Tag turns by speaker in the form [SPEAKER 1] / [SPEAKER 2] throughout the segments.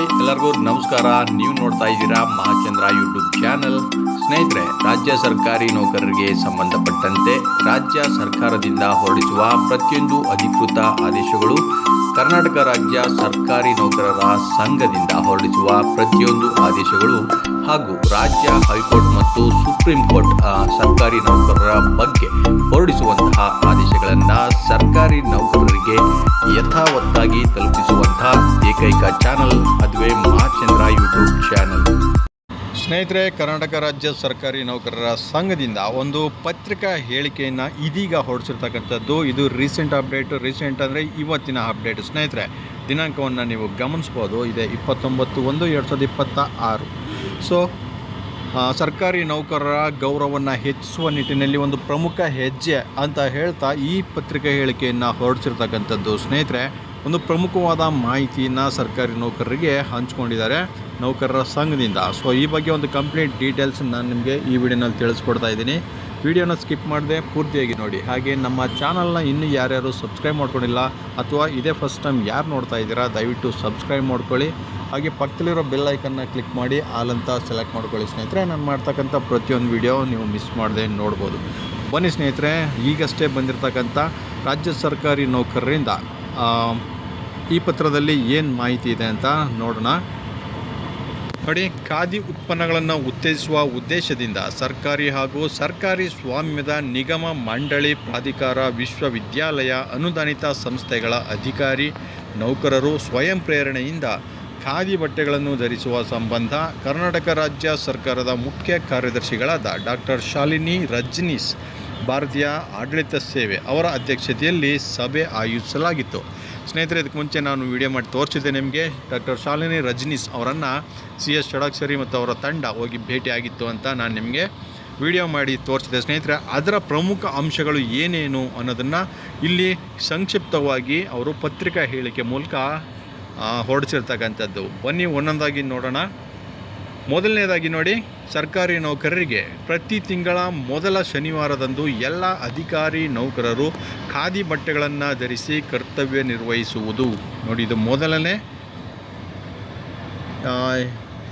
[SPEAKER 1] Hi ಎಲ್ಲರಿಗೂ ನಮಸ್ಕಾರ. ನೀವು ನೋಡ್ತಾ ಇದ್ದೀರಾ ಮಹಾಚಂದ್ರ ಯೂಟ್ಯೂಬ್ ಚಾನಲ್. ಸ್ನೇಹಿತರೆ, ರಾಜ್ಯ ಸರ್ಕಾರಿ ನೌಕರರಿಗೆ ಸಂಬಂಧಪಟ್ಟಂತೆ ರಾಜ್ಯ ಸರ್ಕಾರದಿಂದ ಹೊರಡಿಸುವ ಪ್ರತಿಯೊಂದು ಅಧಿಕೃತ ಆದೇಶಗಳು, ಕರ್ನಾಟಕ ರಾಜ್ಯ ಸರ್ಕಾರಿ ನೌಕರರ ಸಂಘದಿಂದ ಹೊರಡಿಸುವ ಪ್ರತಿಯೊಂದು ಆದೇಶಗಳು ಹಾಗೂ ರಾಜ್ಯ ಹೈಕೋರ್ಟ್ ಮತ್ತು ಸುಪ್ರೀಂ ಕೋರ್ಟ್ ಸರ್ಕಾರಿ ನೌಕರರ ಬಗ್ಗೆ ಹೊರಡಿಸುವಂತಹ ಆದೇಶಗಳನ್ನು ಸರ್ಕಾರಿ ನೌಕರರಿಗೆ ಯಥಾವತ್ತಾಗಿ ತಲುಪಿಸುವಂತಹ ಏಕೈಕ ಚಾನಲ್ ಅದುವೇ ಮಹಾಚಂದ್ರ ಯೂಟ್ಯೂಬ್ ಚಾನಲ್. ಸ್ನೇಹಿತರೆ, ಕರ್ನಾಟಕ ರಾಜ್ಯ ಸರ್ಕಾರಿ ನೌಕರರ ಸಂಘದಿಂದ ಒಂದು ಪತ್ರಿಕಾ ಹೇಳಿಕೆಯನ್ನು ಇದೀಗ ಹೊರಡಿಸಿರ್ತಕ್ಕಂಥದ್ದು. ಇದು ರೀಸೆಂಟ್ ಅಪ್ಡೇಟ್. ರೀಸೆಂಟ್ ಅಂದರೆ ಇವತ್ತಿನ ಅಪ್ಡೇಟ್. ಸ್ನೇಹಿತರೆ, ದಿನಾಂಕವನ್ನು ನೀವು ಗಮನಿಸ್ಬೋದು. ಇದೆ 29/1/2026. ಸೊ ಸರ್ಕಾರಿ ನೌಕರರ ಗೌರವವನ್ನು ಹೆಚ್ಚಿಸುವ ನಿಟ್ಟಿನಲ್ಲಿ ಒಂದು ಪ್ರಮುಖ ಹೆಜ್ಜೆ ಅಂತ ಹೇಳ್ತಾ ಈ ಪತ್ರಿಕಾ ಹೇಳಿಕೆಯನ್ನು ಹೊರಡಿಸಿರ್ತಕ್ಕಂಥದ್ದು. ಸ್ನೇಹಿತರೆ, ಒಂದು ಪ್ರಮುಖವಾದ ಮಾಹಿತಿಯನ್ನು ಸರ್ಕಾರಿ ನೌಕರರಿಗೆ ಹಂಚ್ಕೊಂಡಿದ್ದಾರೆ ನೌಕರರ ಸಂಘದಿಂದ. ಸೊ ಈ ಬಗ್ಗೆ ಒಂದು ಕಂಪ್ಲೀಟ್ ಡೀಟೇಲ್ಸ್ ನಾನು ನಿಮಗೆ ಈ ವಿಡಿಯೋನಲ್ಲಿ ತಿಳಿಸ್ಕೊಡ್ತಾ ಇದ್ದೀನಿ. ವಿಡಿಯೋನ ಸ್ಕಿಪ್ ಮಾಡದೆ ಪೂರ್ತಿಯಾಗಿ ನೋಡಿ. ಹಾಗೆ ನಮ್ಮ ಚಾನಲ್ನ ಇನ್ನೂ ಯಾರ್ಯಾರು ಸಬ್ಸ್ಕ್ರೈಬ್ ಮಾಡ್ಕೊಂಡಿಲ್ಲ ಅಥವಾ ಇದೇ ಫಸ್ಟ್ ಟೈಮ್ ಯಾರು ನೋಡ್ತಾ ಇದ್ದೀರಾ, ದಯವಿಟ್ಟು ಸಬ್ಸ್ಕ್ರೈಬ್ ಮಾಡ್ಕೊಳ್ಳಿ. ಹಾಗೆ ಪಕ್ಕದಲ್ಲಿರೋ ಬೆಲ್ ಐಕನ್ನ ಕ್ಲಿಕ್ ಮಾಡಿ ಆಲ್ ಅಂತ ಸೆಲೆಕ್ಟ್ ಮಾಡ್ಕೊಳ್ಳಿ. ಸ್ನೇಹಿತರೆ, ನಾನು ಮಾಡ್ತಕ್ಕಂಥ ಪ್ರತಿಯೊಂದು ವಿಡಿಯೋ ನೀವು ಮಿಸ್ ಮಾಡದೆ ನೋಡ್ಬೋದು. ಬನ್ನಿ ಸ್ನೇಹಿತರೆ, ಈಗಷ್ಟೇ ಬಂದಿರತಕ್ಕಂಥ ರಾಜ್ಯ ಸರ್ಕಾರಿ ನೌಕರರಿಂದ ಈ ಪತ್ರದಲ್ಲಿ ಏನು ಮಾಹಿತಿ ಇದೆ ಅಂತ ನೋಡೋಣ. ನೋಡಿ, ಖಾದಿ ಉತ್ಪನ್ನಗಳನ್ನು ಉತ್ತೇಜಿಸುವ ಉದ್ದೇಶದಿಂದ ಸರ್ಕಾರಿ ಹಾಗೂ ಸರ್ಕಾರಿ ಸ್ವಾಮ್ಯದ ನಿಗಮ, ಮಂಡಳಿ, ಪ್ರಾಧಿಕಾರ, ವಿಶ್ವವಿದ್ಯಾಲಯ, ಅನುದಾನಿತ ಸಂಸ್ಥೆಗಳ ಅಧಿಕಾರಿ ನೌಕರರು ಸ್ವಯಂ ಪ್ರೇರಣೆಯಿಂದ ಖಾದಿ ಬಟ್ಟೆಗಳನ್ನು ಧರಿಸುವ ಸಂಬಂಧ ಕರ್ನಾಟಕ ರಾಜ್ಯ ಸರ್ಕಾರದ ಮುಖ್ಯ ಕಾರ್ಯದರ್ಶಿಗಳಾದ ಡಾಕ್ಟರ್ ಶಾಲಿನಿ ರಜನೀಶ್, ಭಾರತೀಯ ಆಡಳಿತ ಸೇವೆ ಅವರ ಅಧ್ಯಕ್ಷತೆಯಲ್ಲಿ ಸಭೆ ಆಯೋಜಿಸಲಾಗಿತ್ತು. ಸ್ನೇಹಿತರೆ, ಇದಕ್ಕೆ ಮುಂಚೆ ನಾನು ವಿಡಿಯೋ ಮಾಡಿ ತೋರಿಸಿದ್ದೆ ನಿಮಗೆ. ಡಾಕ್ಟರ್ ಶಾಲಿನಿ ರಜನೀಶ್ ಅವರನ್ನು CS ಷಡಾಕ್ಷರಿ ಮತ್ತು ಅವರ ತಂಡ ಹೋಗಿ ಭೇಟಿಯಾಗಿತ್ತು ಅಂತ ನಾನು ನಿಮಗೆ ವಿಡಿಯೋ ಮಾಡಿ ತೋರಿಸಿದೆ. ಸ್ನೇಹಿತರೆ, ಅದರ ಪ್ರಮುಖ ಅಂಶಗಳು ಏನೇನು ಅನ್ನೋದನ್ನು ಇಲ್ಲಿ ಸಂಕ್ಷಿಪ್ತವಾಗಿ ಅವರು ಪತ್ರಿಕಾ ಹೇಳಿಕೆ ಮೂಲಕ ಹೊರಡಿಸಿರ್ತಕ್ಕಂಥದ್ದು. ಬನ್ನಿ ಒಂದೊಂದಾಗಿ ನೋಡೋಣ. ಮೊದಲನೇದಾಗಿ ನೋಡಿ, ಸರ್ಕಾರಿ ನೌಕರರಿಗೆ ಪ್ರತಿ ತಿಂಗಳ ಮೊದಲ ಶನಿವಾರದಂದು ಎಲ್ಲ ಅಧಿಕಾರಿ ನೌಕರರು ಖಾದಿ ಬಟ್ಟೆಗಳನ್ನು ಧರಿಸಿ ಕರ್ತವ್ಯ ನಿರ್ವಹಿಸುವುದು. ನೋಡಿ, ಇದು ಮೊದಲನೇ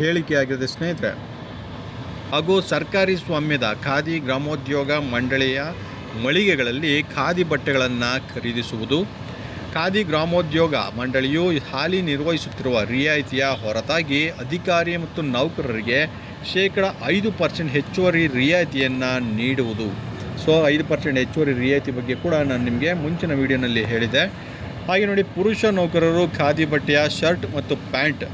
[SPEAKER 1] ಹೇಳಿಕೆಯಾಗಿದೆ ಸ್ನೇಹಿತರೆ. ಹಾಗೂ ಸರ್ಕಾರಿ ಸ್ವಾಮ್ಯದ ಖಾದಿ ಗ್ರಾಮೋದ್ಯೋಗ ಮಂಡಳಿಯ ಮಳಿಗೆಗಳಲ್ಲಿ ಖಾದಿ ಬಟ್ಟೆಗಳನ್ನು ಖರೀದಿಸುವುದು. ಖಾದಿ ಗ್ರಾಮೋದ್ಯೋಗ ಮಂಡಳಿಯು ಹಾಲಿ ನಿರ್ವಹಿಸುತ್ತಿರುವ ರಿಯಾಯಿತಿಯ ಹೊರತಾಗಿ ಅಧಿಕಾರಿ ಮತ್ತು ನೌಕರರಿಗೆ 5% ಹೆಚ್ಚುವರಿ ರಿಯಾಯಿತಿಯನ್ನು ನೀಡುವುದು. ಸೊ 5% ಹೆಚ್ಚುವರಿ ರಿಯಾಯಿತಿ ಬಗ್ಗೆ ಕೂಡ ನಾನು ನಿಮಗೆ ಮುಂಚಿನ ವಿಡಿಯೋನಲ್ಲಿ ಹೇಳಿದೆ. ಹಾಗೆ ನೋಡಿ, ಪುರುಷ ನೌಕರರು ಖಾದಿ ಬಟ್ಟೆಯ ಶರ್ಟ್ ಮತ್ತು ಪ್ಯಾಂಟ್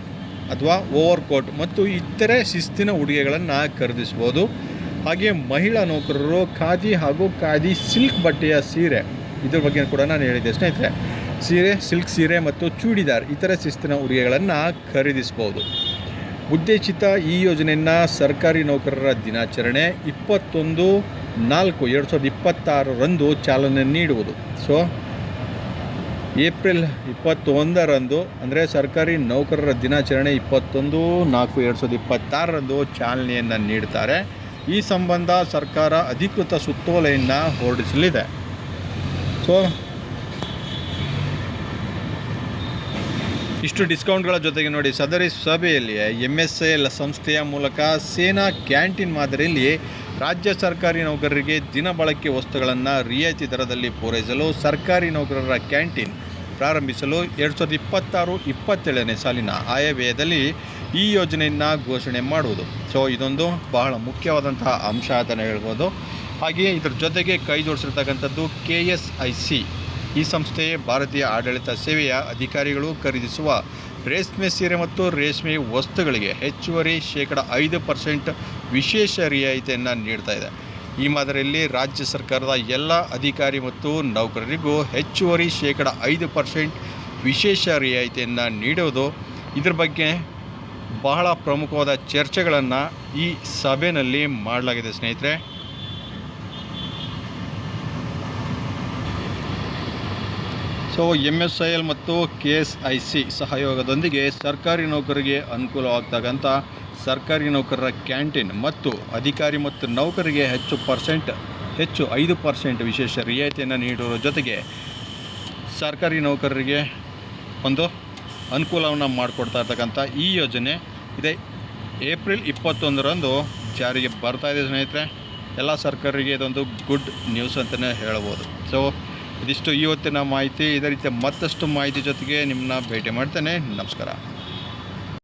[SPEAKER 1] ಅಥವಾ ಓವರ್ ಕೋಟ್ ಮತ್ತು ಇತರೆ ಶಿಸ್ತಿನ ಉಡುಗೆಗಳನ್ನು ಖರೀದಿಸ್ಬೋದು. ಹಾಗೆ ಮಹಿಳಾ ನೌಕರರು ಖಾದಿ ಹಾಗೂ ಖಾದಿ ಸಿಲ್ಕ್ ಬಟ್ಟೆಯ ಸೀರೆ, ಇದ್ರ ಬಗ್ಗೆ ಕೂಡ ನಾನು ಹೇಳಿದ್ದೆ ಸ್ನೇಹಿತರೆ. ಸಿಲ್ಕ್ ಸೀರೆ ಮತ್ತು ಚೂಡಿದಾರ್ ಇತರ ಶಿಸ್ತಿನ ಉಡುಗೆಗಳನ್ನು ಖರೀದಿಸ್ಬೋದು. ಉದ್ದೇಶಿತ ಈ ಯೋಜನೆಯನ್ನು ಸರ್ಕಾರಿ ನೌಕರರ ದಿನಾಚರಣೆ 21/4/2026 ಚಾಲನೆ ನೀಡುವುದು. ಸೊ ಏಪ್ರಿಲ್ 21 ಅಂದರೆ ಸರ್ಕಾರಿ ನೌಕರರ ದಿನಾಚರಣೆ 21/4/2026 ಚಾಲನೆಯನ್ನು ನೀಡುತ್ತಾರೆ. ಈ ಸಂಬಂಧ ಸರ್ಕಾರ ಅಧಿಕೃತ ಸುತ್ತೋಲೆಯನ್ನು ಹೊರಡಿಸಲಿದೆ. ಸೊ ಇಷ್ಟು ಡಿಸ್ಕೌಂಟ್ಗಳ ಜೊತೆಗೆ ನೋಡಿ, ಸದರಿ ಸಭೆಯಲ್ಲಿ MSIL ಸಂಸ್ಥೆಯ ಮೂಲಕ ಸೇನಾ ಕ್ಯಾಂಟೀನ್ ಮಾದರಿಯಲ್ಲಿ ರಾಜ್ಯ ಸರ್ಕಾರಿ ನೌಕರರಿಗೆ ದಿನಬಳಕೆ ವಸ್ತುಗಳನ್ನು ರಿಯಾಯಿತಿ ದರದಲ್ಲಿ ಪೂರೈಸಲು ಸರ್ಕಾರಿ ನೌಕರರ ಕ್ಯಾಂಟೀನ್ ಪ್ರಾರಂಭಿಸಲು 2026-27ನೇ ಸಾಲಿನ ಆಯವ್ಯಯದಲ್ಲಿ ಈ ಯೋಜನೆಯನ್ನು ಘೋಷಣೆ ಮಾಡುವುದು. ಸೊ ಇದೊಂದು ಬಹಳ ಮುಖ್ಯವಾದಂತಹ ಅಂಶ ಅಂತಲೇ ಹೇಳ್ಬೋದು. ಹಾಗೆಯೇ ಇದರ ಜೊತೆಗೆ ಕೈ ಜೋಡಿಸಿರ್ತಕ್ಕಂಥದ್ದು KSIC. ಈ ಸಂಸ್ಥೆ ಭಾರತೀಯ ಆಡಳಿತ ಸೇವೆಯ ಅಧಿಕಾರಿಗಳು ಖರೀದಿಸುವ ರೇಷ್ಮೆ ಸೀರೆ ಮತ್ತು ರೇಷ್ಮೆ ವಸ್ತುಗಳಿಗೆ ಹೆಚ್ಚುವರಿ 5% ವಿಶೇಷ ರಿಯಾಯಿತಿಯನ್ನು ನೀಡ್ತಾ ಇದೆ. ಈ ಮಾದರಿಯಲ್ಲಿ ರಾಜ್ಯ ಸರ್ಕಾರದ ಎಲ್ಲ ಅಧಿಕಾರಿ ಮತ್ತು ನೌಕರರಿಗೂ ಹೆಚ್ಚುವರಿ 5% ವಿಶೇಷ ರಿಯಾಯಿತಿಯನ್ನು ನೀಡುವುದು. ಇದರ ಬಗ್ಗೆ ಬಹಳ ಪ್ರಮುಖವಾದ ಚರ್ಚೆಗಳನ್ನು ಈ ಸಭೆಯಲ್ಲಿ ಮಾಡಲಾಗಿದೆ ಸ್ನೇಹಿತರೆ. ಸೊ MSIL ಮತ್ತು KSIC ಸಹಯೋಗದೊಂದಿಗೆ ಸರ್ಕಾರಿ ನೌಕರರಿಗೆ ಅನುಕೂಲವಾಗ್ತಕ್ಕಂಥ ಸರ್ಕಾರಿ ನೌಕರರ ಕ್ಯಾಂಟೀನ್ ಮತ್ತು ಅಧಿಕಾರಿ ಮತ್ತು ನೌಕರರಿಗೆ ಹೆಚ್ಚು 5% ವಿಶೇಷ ರಿಯಾಯಿತಿಯನ್ನು ನೀಡುವ ಜೊತೆಗೆ ಸರ್ಕಾರಿ ನೌಕರರಿಗೆ ಒಂದು ಅನುಕೂಲವನ್ನು ಮಾಡಿಕೊಡ್ತಾ ಇರ್ತಕ್ಕಂಥ ಈ ಯೋಜನೆ ಇದೇ ಏಪ್ರಿಲ್ 21ರಂದು ಜಾರಿಗೆ ಬರ್ತಾಯಿದೆ ಸ್ನೇಹಿತರೆ. ಎಲ್ಲ ಸರ್ಕಾರರಿಗೆ ಇದೊಂದು ಗುಡ್ ನ್ಯೂಸ್ ಅಂತಲೇ ಹೇಳ್ಬೋದು. ಸೊ ಇದಿಷ್ಟು ಇವತ್ತಿನ ಮಾಹಿತಿ. ಇದೇ ರೀತಿಯ ಮತ್ತಷ್ಟು ಮಾಹಿತಿ ಜೊತೆಗೆ ನಿಮ್ಮನ್ನ ಭೇಟಿ ಮಾಡ್ತೇನೆ. ನಮಸ್ಕಾರ.